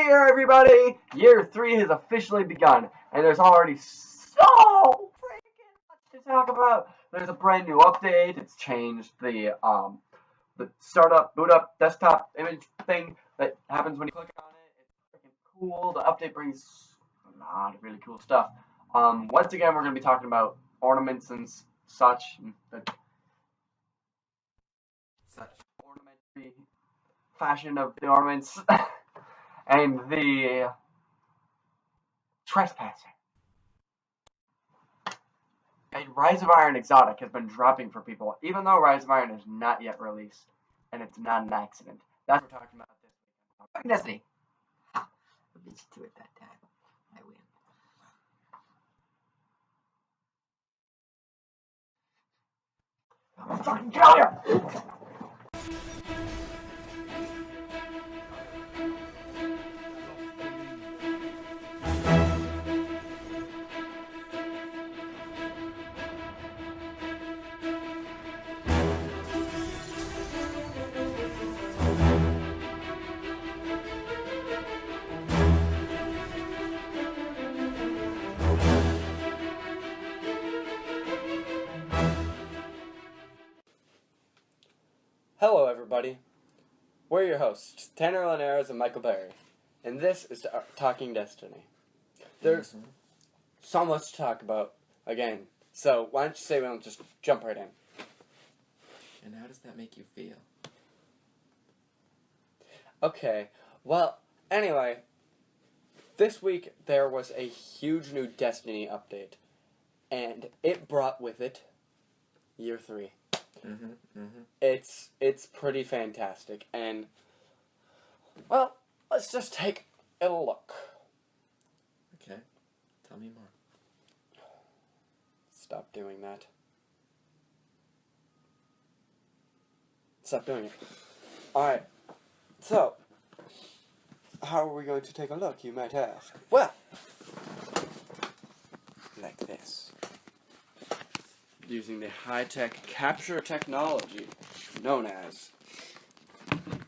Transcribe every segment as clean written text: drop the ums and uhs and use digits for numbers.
year, everybody! Year 3 has officially begun, and there's already so freaking much to talk about. There's a brand new update. It's changed the startup, boot up, desktop image thing that happens when you click on it. It's freaking cool. The update brings a lot of really cool stuff. Once again, we're going to be talking about ornaments and such. Such ornamentary fashion of the ornaments and the trespassing. And Rise of Iron Exotic has been dropping for people, even though Rise of Iron is not yet released, and it's not an accident. That's what we're talking about this week. Fucking Destiny. Ha! I beat you to it that time. I win. I'm gonna fucking kill you! Hello, everybody. We're your hosts, Tanner Linares and Michael Berry, and this is Talking Destiny. There's so much to talk about, again, so why don't you say we don't just jump right in? And how does that make you feel? Okay, well, anyway, this week there was a huge new Destiny update, and it brought with it Year 3. It's pretty fantastic, and, well, let's just take a look. Okay, tell me more. Stop doing that. Stop doing it. Alright, so, how are we going to take a look, you might ask? Well, like this. Using the high-tech capture technology known as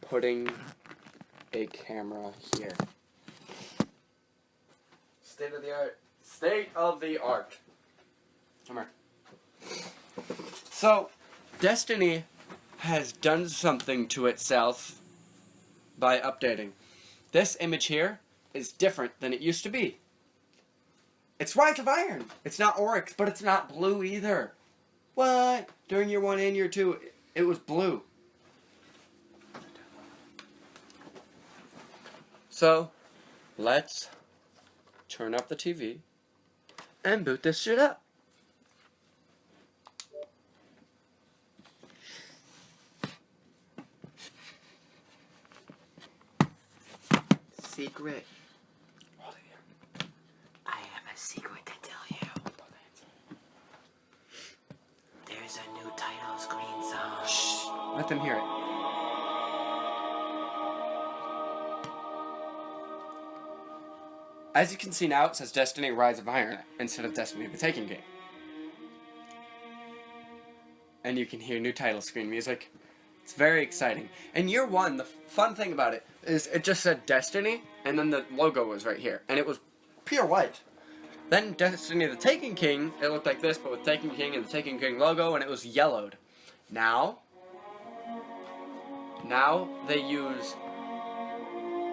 putting a camera here. State of the art. State of the art. Come here. So, Destiny has done something to itself by updating. This image here is different than it used to be. It's Rise of Iron. It's not Oryx, but it's not blue either. What? During Year 1 and Year 2, it was blue. So, let's turn up the TV and boot this shit up. Secret. I have a secret to tell you. There's a new title screen song. Shh, let them hear it. As you can see now, it says Destiny Rise of Iron instead of Destiny the Taken King. And you can hear new title screen music. It's very exciting. In Year 1, the fun thing about it is it just said Destiny, and then the logo was right here. And it was pure white. Then Destiny the Taken King, it looked like this, but with Taken King and the Taken King logo, and it was yellowed. Now they use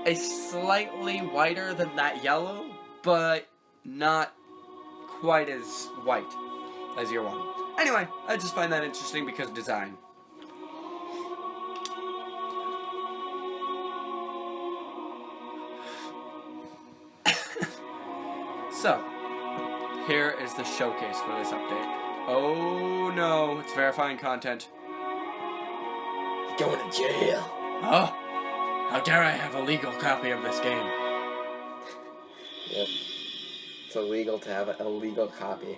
a slightly whiter than that yellow, but not quite as white as Year 1. Anyway, I just find that interesting because of design. So, here is the showcase for this update. Oh no, it's verifying content. Going to jail. Oh, how dare I have a legal copy of this game? Yep. It's illegal to have an illegal copy.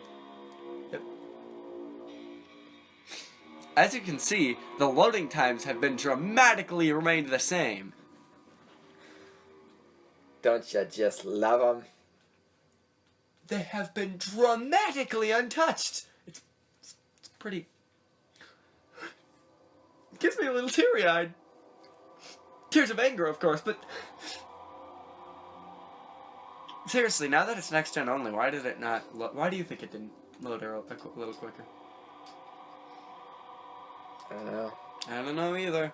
Yep. As you can see, the loading times have been dramatically remained the same. Don't you just love them? They have been dramatically untouched. It's pretty... It gives me a little teary-eyed. Tears of anger, of course, but... Seriously, now that it's next gen only, why did it not? Why do you think it didn't load a little quicker? I don't know. I don't know either.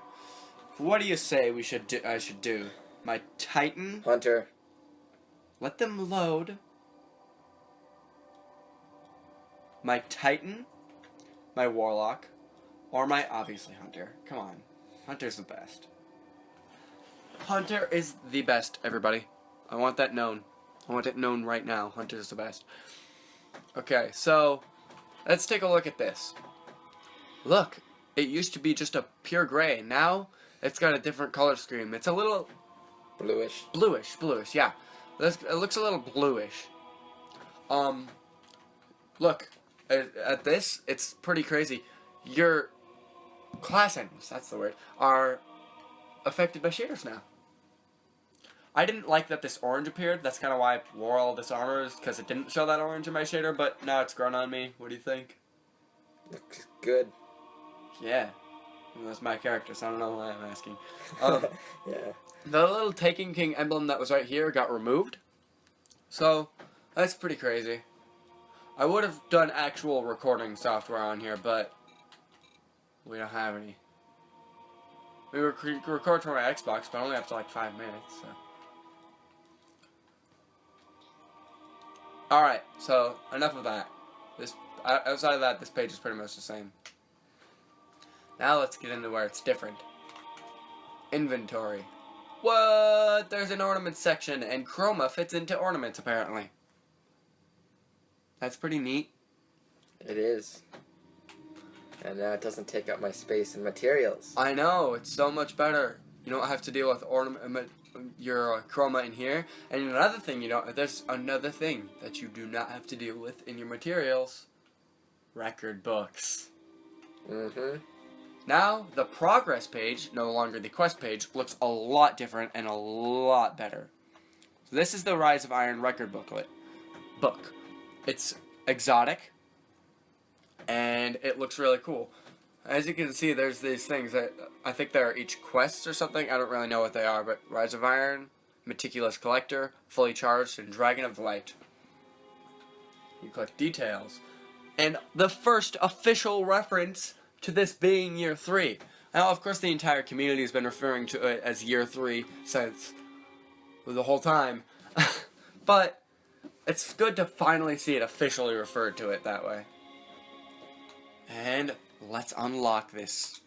What do you say we should do? I should do my Titan. Hunter. Let them load. My Titan, my Warlock, or my obviously Hunter. Come on, Hunter's the best. Hunter is the best, everybody. I want that known. I want it known right now. Hunter's the best. Okay, so let's take a look at this. Look, it used to be just a pure gray. Now it's got a different color scheme. It's a little Bluish. bluish. Yeah, it looks a little bluish. Look at this. It's pretty crazy. Your class enemies, that's the word, are affected by shaders now. I didn't like that this orange appeared. That's kind of why I wore all this armor, is because it didn't show that orange in my shader, but now it's grown on me. What do you think? Looks good. Yeah. Well, that's my character, so I don't know why I'm asking. Yeah. The little Taken King emblem that was right here got removed. So, that's pretty crazy. I would have done actual recording software on here, but we don't have any. We record from my Xbox, but only up to like 5 minutes, so. Alright, so enough of that. Outside of that, this page is pretty much the same. Now let's get into where it's different. Inventory. What? There's an ornament section, and Chroma fits into ornaments, apparently. That's pretty neat. It is. And now it doesn't take up my space and materials. I know, it's so much better. You don't have to deal with your chroma in here. And another thing there's another thing that you do not have to deal with in your materials. Record books. Mm-hmm. Now, the progress page, no longer the quest page, looks a lot different and a lot better. So this is the Rise of Iron record book. It's exotic, and it looks really cool. As you can see, there's these things that I think they're each quests or something. I don't really know what they are, but Rise of Iron, Meticulous Collector, Fully Charged, and Dragon of the Light. You collect details. And the first official reference to this being Year 3. Now, of course, the entire community has been referring to it as Year 3 since the whole time. But it's good to finally see it officially referred to it that way. And let's unlock this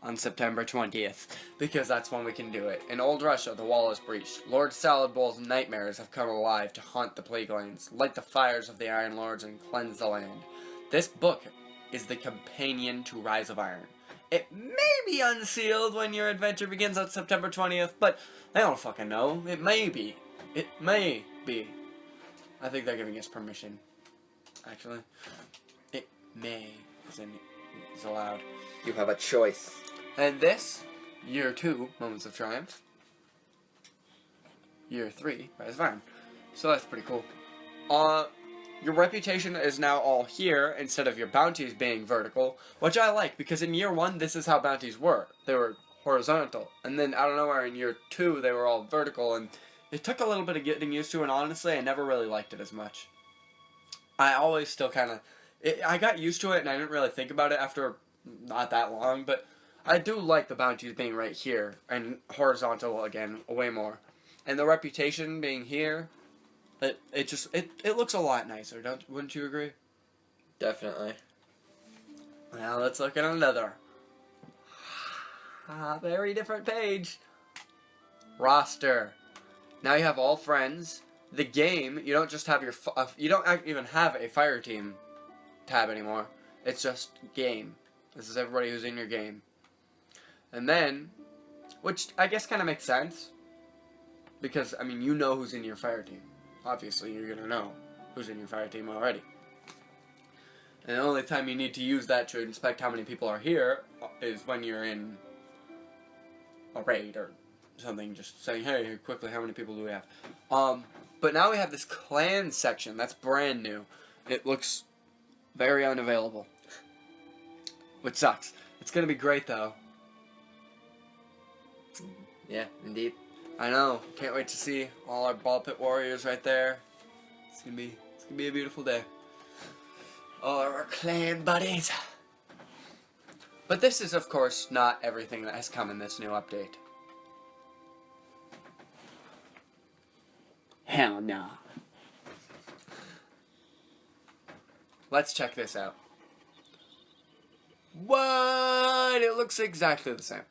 on September 20th, because that's when we can do it. In Old Russia, the wall is breached. Lord Salad Bowl's nightmares have come alive to haunt the plague lands, light the fires of the Iron Lords, and cleanse the land. This book is the companion to Rise of Iron. It may be unsealed when your adventure begins on September 20th, but I don't fucking know. It may be. It may be. I think they're giving us permission, actually. It may, is allowed. You have a choice. And this, Year 2, Moments of Triumph. Year 3, Rise of Iron. So that's pretty cool. Your reputation is now all here instead of your bounties being vertical, which I like, because in Year 1, this is how bounties were. They were horizontal. And then, out of nowhere, in Year 2, they were all vertical, and it took a little bit of getting used to, and honestly, I never really liked it as much. I always still kind of... I got used to it, and I didn't really think about it after not that long, but I do like the bounties being right here, and horizontal again, way more. And the reputation being here, it looks a lot nicer, wouldn't you agree? Definitely. Now let's look at another very different page. Roster. Now you have all friends. The game, you don't just have your... you don't even have a fire team tab anymore. It's just game. This is everybody who's in your game. And then, which I guess kind of makes sense, because, I mean, you know who's in your fire team. Obviously, you're going to know who's in your fire team already. And the only time you need to use that to inspect how many people are here is when you're in a raid or something, just saying, hey, quickly, how many people do we have? But now we have this clan section that's brand new. It looks very unavailable, which sucks. It's going to be great, though. Yeah, indeed. I know. Can't wait to see all our ball pit warriors right there. It's gonna be a beautiful day. All our clan buddies. But this is, of course, not everything that has come in this new update. Hell no. Let's check this out. What? It looks exactly the same.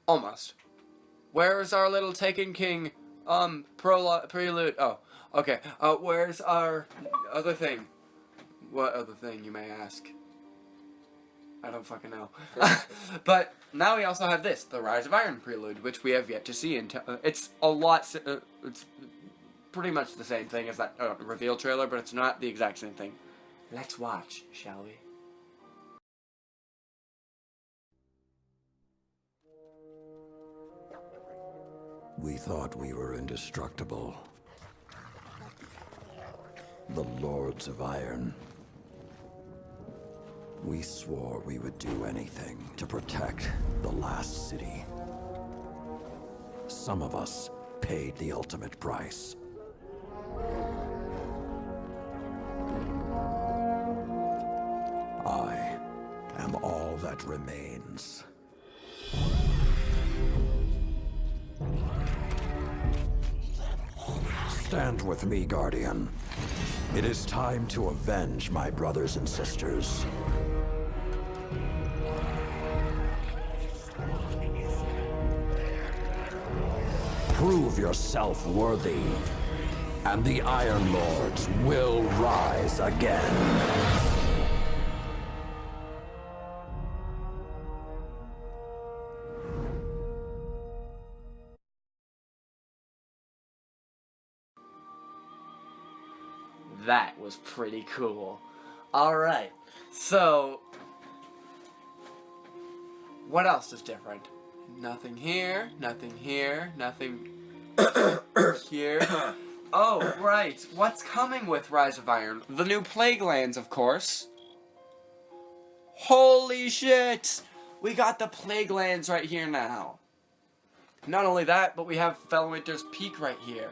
Almost. Where's our little Taken King, prelude? Oh, okay. Where's our other thing? What other thing, you may ask? I don't fucking know. But now we also have this, the Rise of Iron prelude, which we have yet to see. It's a lot. It's pretty much the same thing as that reveal trailer, but it's not the exact same thing. Let's watch, shall we? We thought we were indestructible. The Lords of Iron. We swore we would do anything to protect the last city. Some of us paid the ultimate price. I am all that remains. Stand with me, Guardian. It is time to avenge my brothers and sisters. Prove yourself worthy, and the Iron Lords will rise again. That was pretty cool. Alright, so what else is different? Nothing here, nothing here, nothing here. Oh, right. What's coming with Rise of Iron? The new Plague Lands, of course. Holy shit! We got the Plague Lands right here now. Not only that, but we have Fellwinter's Peak right here.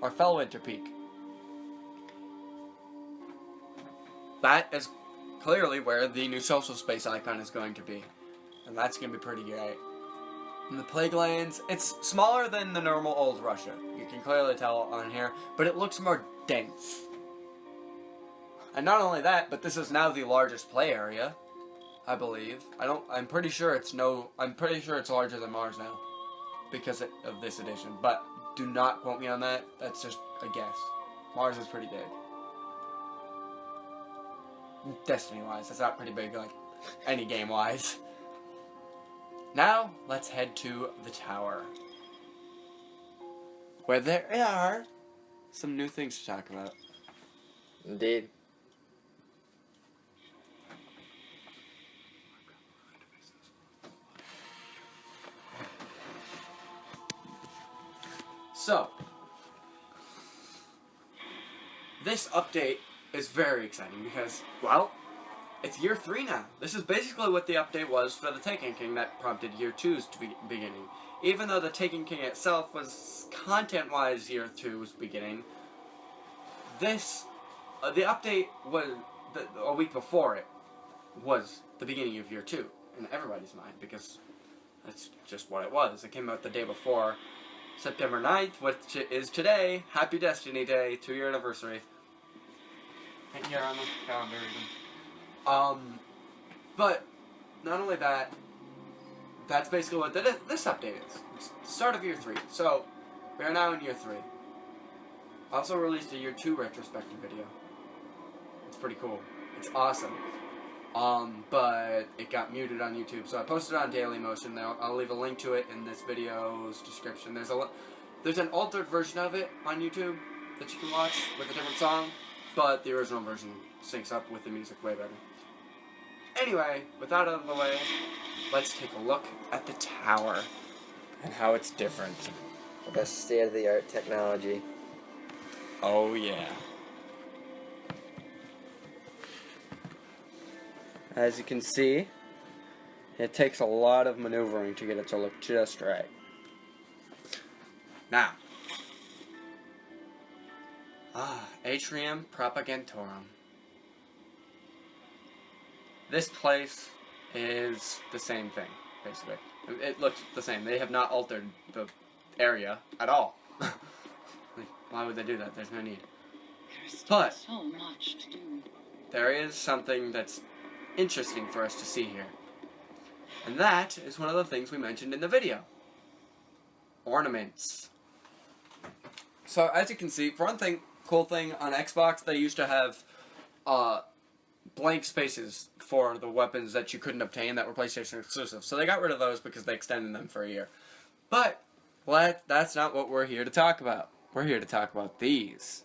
Or Fellwinter Peak. That is clearly where the new social space icon is going to be. And that's going to be pretty great. And the Plague Lands, it's smaller than the normal old Russia. You can clearly tell on here, but it looks more dense. And not only that, but this is now the largest play area, I believe. I'm pretty sure it's larger than Mars now because of this edition, but do not quote me on that. That's just a guess. Mars is pretty big. Destiny-wise, that's not pretty big, like, any game-wise. Now, let's head to the tower. Where there are some new things to talk about. Indeed. So, this update is very exciting because, well, it's year 3 now. This is basically what the update was for the Taken King that prompted year 2's beginning. Even though the Taken King itself was content-wise year 2's beginning, this, the update was, a week before it, was the beginning of year 2 in everybody's mind because that's just what it was. It came out the day before September 9th, which is today. Happy Destiny Day, 2-year anniversary. Here on the calendar even. But not only that, that's basically what this update is. It's the start of year 3. So, we are now in year 3. I also released a year 2 retrospective video. It's pretty cool. It's awesome. But it got muted on YouTube, so I posted it on Dailymotion. I'll leave a link to it in this video's description. There's an altered version of it on YouTube that you can watch with a different song. But the original version syncs up with the music way better. Anyway, with that out of the way, let's take a look at the tower and how it's different. The state-of-the-art technology. Oh yeah. As you can see, it takes a lot of maneuvering to get it to look just right. Now. Atrium Propagantorum. This place is the same thing, basically. It looks the same. They have not altered the area at all. Why would they do that? There's no need. There's still But so much to do. there is something that's interesting for us to see here. And that is one of the things we mentioned in the video. Ornaments. So as you can see, for one thing, cool thing on Xbox, they used to have blank spaces for the weapons that you couldn't obtain that were PlayStation exclusive. So they got rid of those because they extended them for a year. But that's not what we're here to talk about. We're here to talk about these.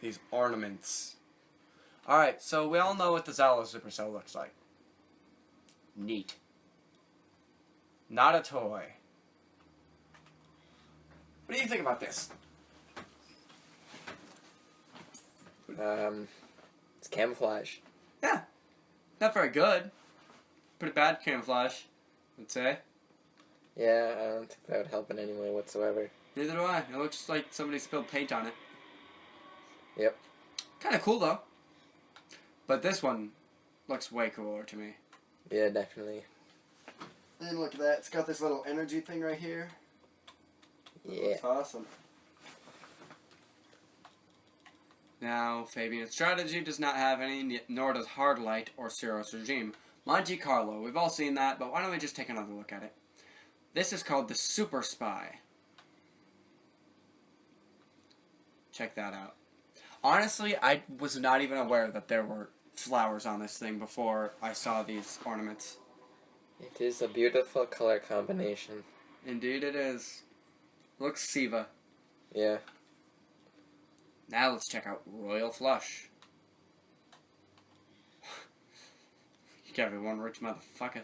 These ornaments. Alright, so we all know what the Zalo Supercell looks like. Neat. Not a toy. What do you think about this? It's camouflage. Yeah. Not very good. Pretty bad camouflage, I'd say. Yeah, I don't think that would help in any way whatsoever. Neither do I. It looks like somebody spilled paint on it. Yep. Kind of cool, though. But this one looks way cooler to me. Yeah, definitely. And look at that. It's got this little energy thing right here. Yeah. That's awesome. Now, Fabian Strategy does not have any, nor does Hardlight or Cirrus Regime. Monte Carlo, we've all seen that, but why don't we just take another look at it? This is called the Super Spy. Check that out. Honestly, I was not even aware that there were flowers on this thing before I saw these ornaments. It is a beautiful color combination. Indeed it is. Looks Siva. Yeah. Now let's check out Royal Flush. You gotta be one rich motherfucker.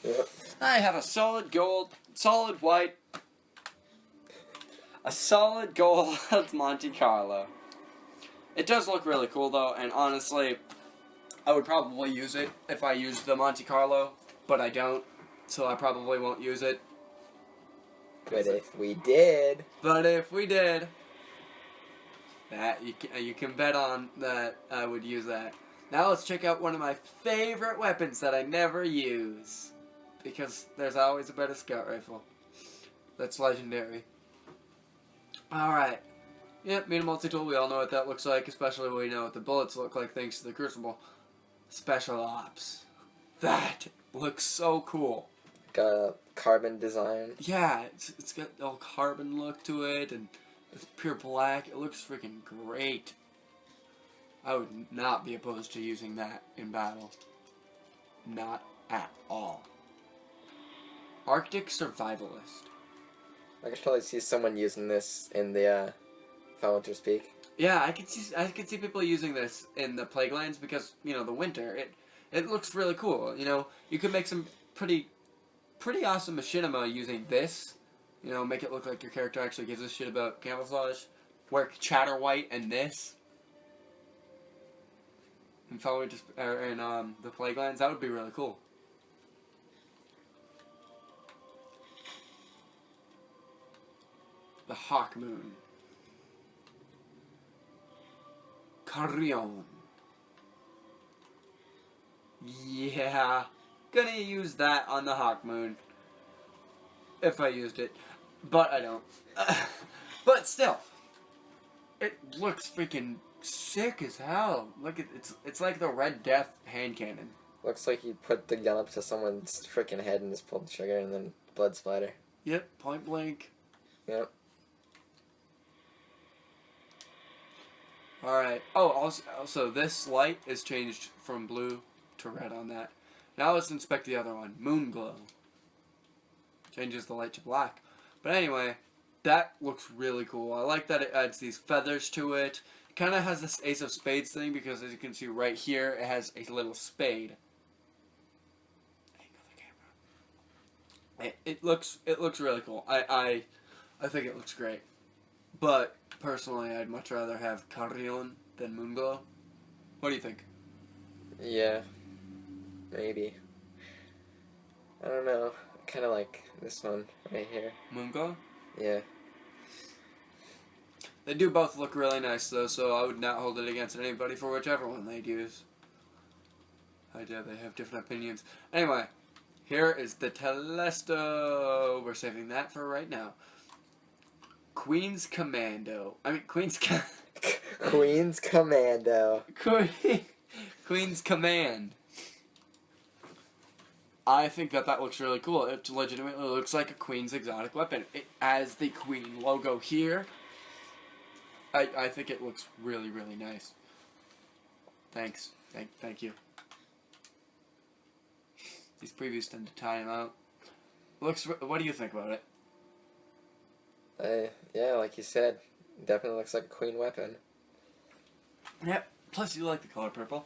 Yep. I have a solid gold, solid white, a solid gold Monte Carlo. It does look really cool though, and honestly, I would probably use it if I used the Monte Carlo, but I don't, so I probably won't use it. But if we did... But if we did, that you can bet on that I would use that. Now let's check out one of my favorite weapons that I never use, because there's always a better scout rifle. That's legendary. Alright. Yep, Meet a Multi-Tool, we all know what that looks like, especially when we know what the bullets look like thanks to the Crucible. Special Ops. That looks so cool. Got a carbon design. Yeah, it's got the whole carbon look to it, and it's pure black. It looks freaking great. I would not be opposed to using that in battle. Not at all. Arctic Survivalist. I could probably see someone using this in the Fall Winter Speak. Yeah, I could see people using this in the Plaguelands because, you know, the winter, it looks really cool. You know, you could make some pretty awesome machinima using this. You know, make it look like your character actually gives a shit about camouflage. Wear chatter white and this. And Fall Winter in the Plaguelands, that would be really cool. The Hawk Moon. Carrion. Yeah. Gonna use that on the Hawk Moon. If I used it. But I don't. But still. It looks freaking sick as hell. Look at it's like the Red Death hand cannon. Looks like you put the gun up to someone's freaking head and just pulled the trigger and then blood splatter. Yep, point blank. Yep. Alright. Oh, also, this light is changed from blue to red on that. Now let's inspect the other one. Moon Glow. Changes the light to black. But anyway, that looks really cool. I like that it adds these feathers to it. It kind of has this Ace of Spades thing because as you can see right here, it has a little spade. It looks really cool. I think it looks great. But personally, I'd much rather have Carrion than Moonglow. What do you think? Yeah. Maybe. I don't know. Kind of like this one right here. Moongo? Yeah. They do both look really nice, though, so I would not hold it against anybody for whichever one they'd use. I dare they have different opinions. Anyway, here is the Telesto. We're saving that for right now. Queen's Commando. Queen's Queen's Commando. Queen's Command. I think that looks really cool. It legitimately looks like a Queen's exotic weapon. It has the Queen logo here. I think it looks really, really nice. Thanks. Thank you. These previews tend to tie him out. What do you think about it? Yeah, like you said, definitely looks like a Queen weapon. Yep. Plus, you like the color purple.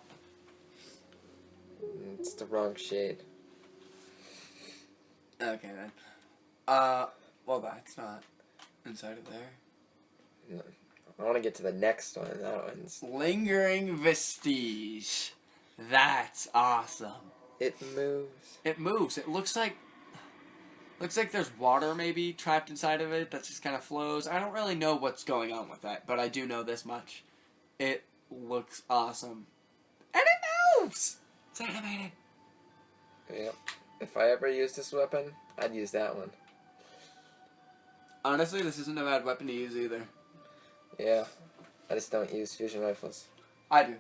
It's the wrong shade. Okay then. Well, that's not inside of there. I want to get to the next one. That one's... Lingering Vestige. That's awesome. It moves. It moves. It looks like there's water maybe trapped inside of it that just kind of flows. I don't really know what's going on with that, but I do know this much. It looks awesome. And it moves! It's animated. Yep. If I ever use this weapon, I'd use that one. Honestly, this isn't a bad weapon to use either. Yeah. I just don't use fusion rifles. I do.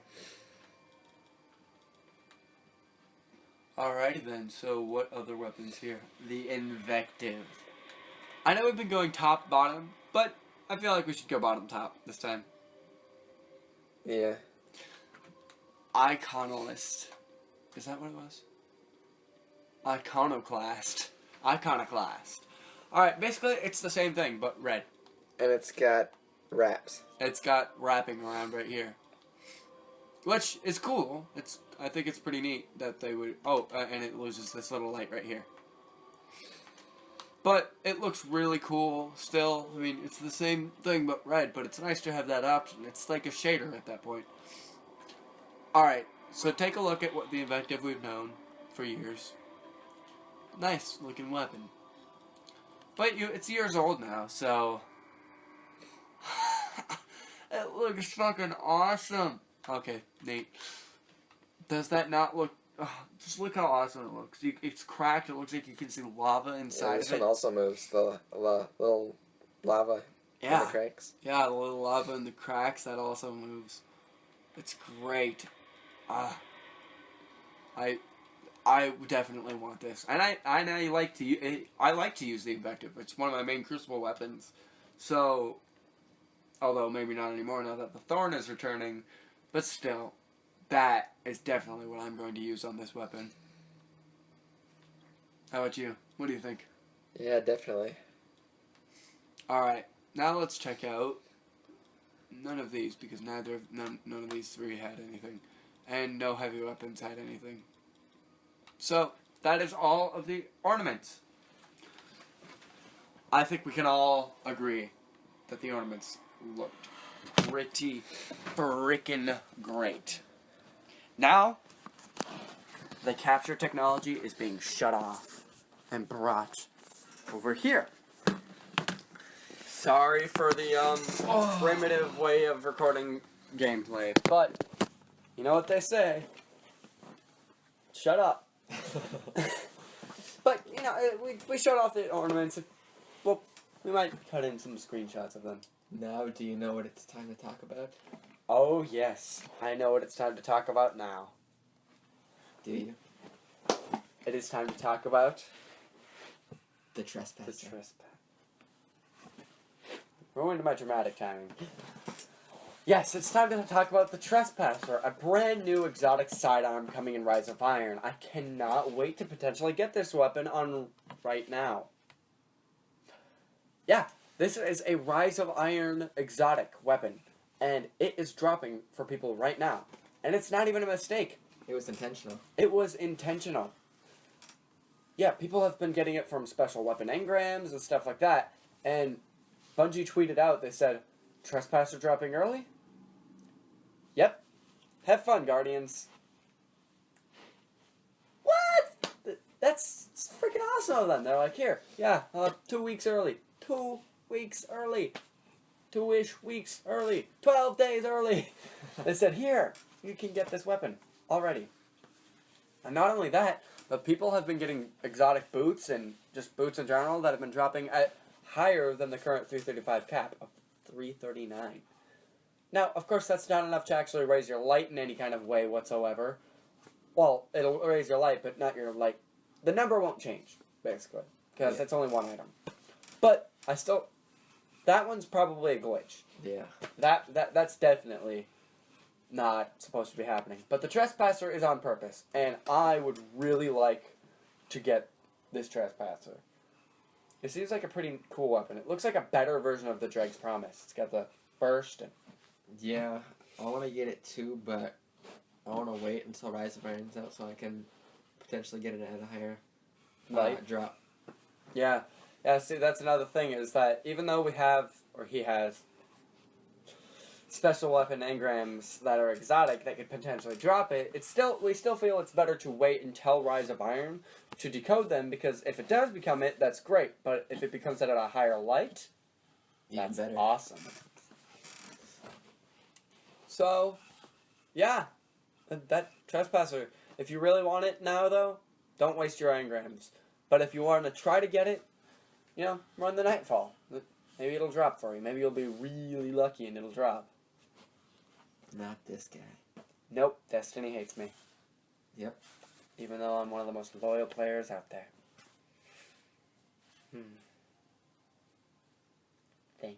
Alrighty then, so what other weapons here? The Invective. I know we've been going top, bottom, but I feel like we should go bottom top this time. Yeah. Iconolist. Is that what it was? Iconoclast. Iconoclast. Alright, basically it's the same thing, but red. And it's got wraps. It's got wrapping around right here. Which is cool. I think it's pretty neat that they would... and it loses this little light right here. But it looks really cool still. I mean, it's the same thing but red, but it's nice to have that option. It's like a shader at that point. Alright, so take a look at what the Invective we've known for years. Nice looking weapon. But it's years old now, so... It looks fucking awesome. Okay, Nate. Does that not look... just look how awesome it looks. It's cracked. It looks like you can see lava inside of it. This one also moves. The little lava in the cracks. Yeah, the little lava in the cracks, that also moves. It's great. I definitely want this. And I like to use the Invective. It's one of my main Crucible weapons. So, although maybe not anymore now that the Thorn is returning, but still, that is definitely what I'm going to use on this weapon. How about you? What do you think? Yeah, definitely. Alright, now let's check out none of these, because none of these three had anything. And no heavy weapons had anything. So, that is all of the ornaments. I think we can all agree that the ornaments looked pretty frickin' great. Now, the capture technology is being shut off and brought over here. Sorry for the primitive way of recording gameplay, but you know what they say. Shut up. But, you know, we showed off the ornaments. Well, we might cut in some screenshots of them. Now, do you know what it's time to talk about? Oh, yes. I know what it's time to talk about now. Do you? It is time to talk about... The Trespasser. The Trespasser. Ruined my dramatic timing. Yes, it's time to talk about the Trespasser, a brand new exotic sidearm coming in Rise of Iron. I cannot wait to potentially get this weapon on right now. Yeah, this is a Rise of Iron exotic weapon, and it is dropping for people right now. And it's not even a mistake. It was intentional. It was intentional. Yeah, people have been getting it from special weapon engrams and stuff like that, and Bungie tweeted out, they said, Trespasser dropping early? Yep. Have fun, Guardians. What? That's it's freaking awesome of them. They're like, here, yeah, 2 weeks early. 2 weeks early. 2-ish weeks early. 12 days early. They said, here, you can get this weapon already. And not only that, but people have been getting exotic boots and just boots in general that have been dropping at higher than the current 335 cap of 339. Now, of course, that's not enough to actually raise your light in any kind of way whatsoever. Well, it'll raise your light, but not your light. The number won't change, basically, because it's only one item. But I still, that one's probably a glitch. Yeah. That's definitely not supposed to be happening. But the Trespasser is on purpose, and I would really like to get this Trespasser. It seems like a pretty cool weapon. It looks like a better version of the Dreg's Promise. It's got the burst and... Yeah, I want to get it too, but I want to wait until Rise of Iron's out so I can potentially get it at a higher drop. Yeah. Yeah, see, that's another thing, is that even though we have, or he has, special weapon engrams that are exotic that could potentially drop it, we still feel it's better to wait until Rise of Iron to decode them, because if it does become it, that's great, but if it becomes it at a higher light, that's better. Awesome. So, yeah, that Trespasser, if you really want it now, though, don't waste your engrams. But if you want to try to get it, you know, run the Nightfall. Maybe it'll drop for you. Maybe you'll be really lucky and it'll drop. Not this guy. Nope, Destiny hates me. Yep. Even though I'm one of the most loyal players out there. Thanks.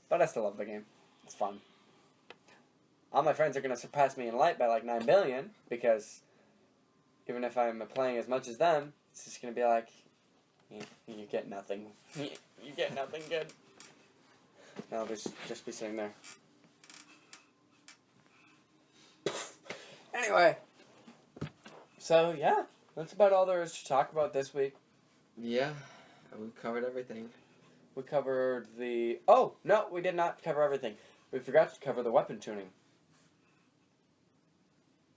But I still love the game. It's fun. All my friends are going to surpass me in light by like 9 billion, because even if I'm playing as much as them, it's just going to be like, you get nothing. You get nothing good. And I'll just be sitting there. Anyway. So, yeah. That's about all there is to talk about this week. Yeah, we covered everything. We covered the... Oh, no, we did not cover everything. We forgot to cover the weapon tuning.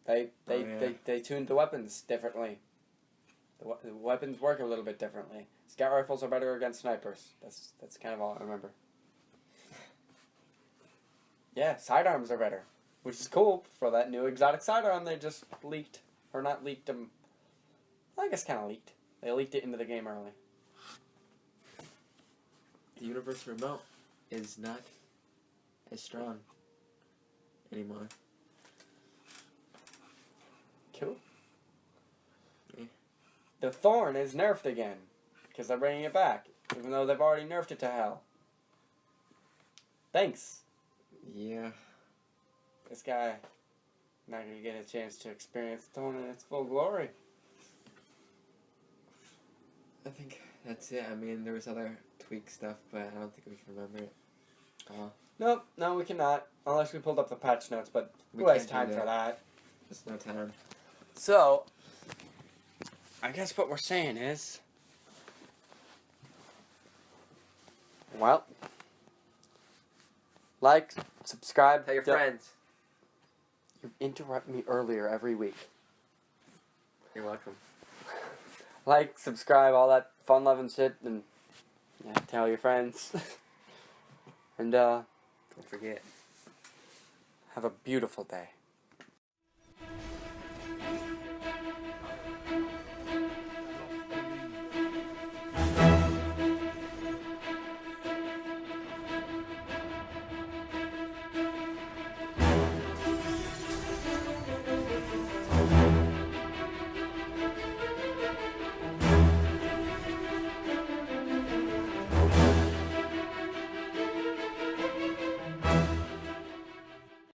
They tuned the weapons differently. The weapons work a little bit differently. Scout rifles are better against snipers. That's kind of all I remember. Yeah, sidearms are better, which is cool for that new exotic sidearm they just leaked. Or not leaked them. I guess kind of leaked. They leaked it into the game early. The Universe Remote is not as strong anymore. Cool. Yeah. The Thorn is nerfed again, because they're bringing it back, even though they've already nerfed it to hell. Thanks. Yeah. This guy not going to get a chance to experience Thorn in its full glory. I think that's it. I mean, there was other tweak stuff, but I don't think we can remember it. Nope, no, we cannot, unless we pulled up the patch notes, but We who has can't time do for that? There's no time. So, I guess what we're saying is, well, like, subscribe. Tell your friends. You interrupt me earlier every week. You're welcome. Like, subscribe, all that fun-loving shit, and yeah, tell your friends. And, Don't forget. have a beautiful day.